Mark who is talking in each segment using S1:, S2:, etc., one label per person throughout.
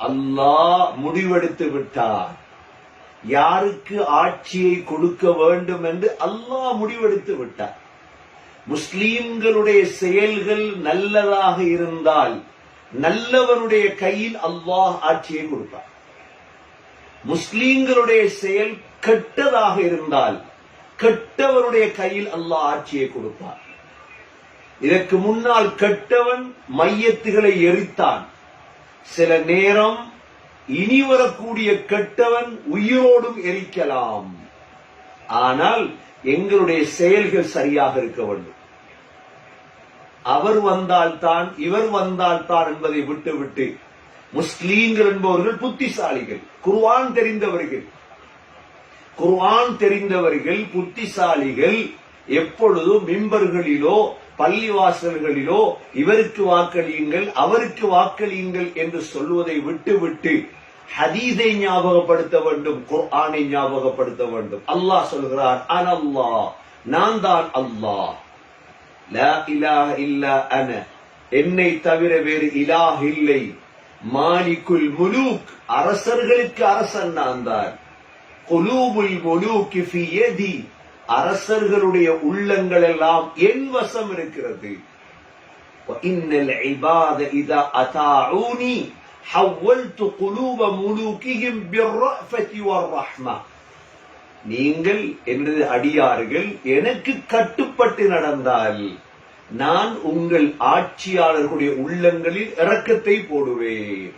S1: அல்லாஹ் முடிவெடுத்து விட்டார். யாருக்கு ஆட்சியை கொடுக்க வேண்டும் என்று அல்லாஹ் முடிவெடுத்து விட்டார். முஸ்லிம்களுடைய செயல்கள் நல்லதாக இருந்தால் நல்லவனுடைய கையில் அல்லாஹ் ஆட்சியை கொடுப்பார். முஸ்லிம்களுடைய செயல் கெட்டதாக இருந்தால் கெட்டவனுடைய கையில் அல்லாஹ் ஆட்சியை கொடுப்பார். இதற்கு முன்னால் கெட்டவன் மையத்துகளை எரித்தான். சில நேரம் இனி வரக்கூடிய கெட்டவன் உயிரோடும் எரிக்கலாம். ஆனால் எங்களுடைய செயல்கள் சரியாக இருக்க வேண்டும். அவர் வந்தால்தான் இவர் வந்தால்தான் என்பதை விட்டுவிட்டு முஸ்லீம்கள் என்பவர்கள் புத்திசாலிகள், குர்ஆன் தெரிந்தவர்கள், புத்திசாலிகள். எப்பொழுதும் மிம்பர்களிலோ பள்ளிவாசல்களிலோ இவருக்கு வாக்களியுங்கள் அவருக்கு வாக்களியுங்கள் என்று சொல்வதை விட்டுவிட்டு ஹதீஸை ஞாபகப்படுத்த வேண்டும், குர்ஆனை ஞாபகப்படுத்த வேண்டும். அல்லாஹ் சொல்கிறார், அனல்லாஹ், நான் தான் அல்லாஹ், லா இலாஹ இல்லா அன, என்னை தவிர வேறு இலாஹ் இல்லை, மாலிகுல் முலூக், அரசர்களுக்கு அரசன் நான் தான், குலூபுல் முலூக் ஃபி யதி, அரசர்களுடைய உள்ளங்கள் எல்லாம் என் வசம் இருக்கிறது. இன்னல் இபாத இதா அதாஊனி ஹவ்வல்து குலூப முலூகிஹிம் பிர்ரஃபதி வர்ரஹ்மா, நீங்கள் எனது அடியார்கள் எனக்கு கட்டுப்பட்டு நடந்தால் நான் உங்கள் ஆட்சியாளர்களுடைய உள்ளங்களில் இரக்கத்தை போடுவேன்.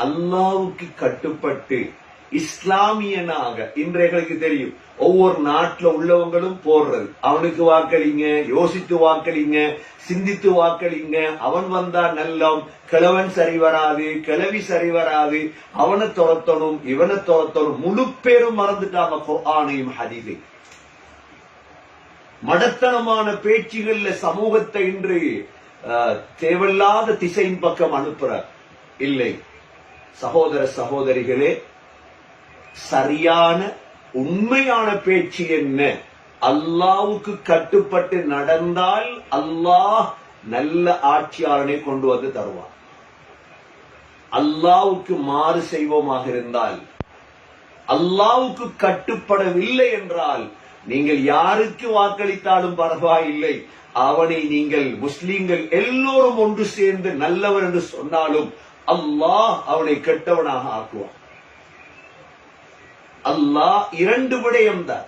S1: அல்லாஹ்வுக்கு கட்டுப்பட்டு இஸ்லாமியனாக, இன்றைக்கு தெரியும் ஒவ்வொரு நாட்டில் உள்ளவங்களும் போடுறது, அவனுக்கு வாக்களிங்க, யோசித்து வாக்களிங்க, சிந்தித்து வாக்களிங்க, அவன் வந்தா நல்லம், கிழவன் சரி வராது, கிழவி சரி வராது, அவனை துரத்தணும் இவனை துரத்தணும், முழு பேரும் மறந்துட்டாங்க குர்ஆனையும் ஹதீஸையும். மடத்தனமான பேச்சுகள்ல சமூகத்தை இன்று தேவையில்லாத திசையின் பக்கம் அனுப்புற இல்லை. சகோதர சகோதரிகளே, சரியான உண்மையான பேச்சு என்ன? அல்லாஹ்வுக்கு கட்டுப்பட்டு நடந்தால் அல்லாஹ் நல்ல ஆட்சியாளனை கொண்டு வந்து தருவார். அல்லாஹ்வுக்கு மாறு செய்வோமாக இருந்தால், அல்லாஹ்வுக்கு கட்டுப்படவில்லை என்றால் நீங்கள் யாருக்கு வாக்களித்தாலும் பரவாயில்லை, அவனை நீங்கள் முஸ்லிம்கள் எல்லோரும் ஒன்று சேர்ந்து நல்லவன் என்று சொன்னாலும் அல்லாஹ் அவனை கெட்டவனாக ஆக்குவார். அல்லாஹ் இரண்டு விடயம்தான்.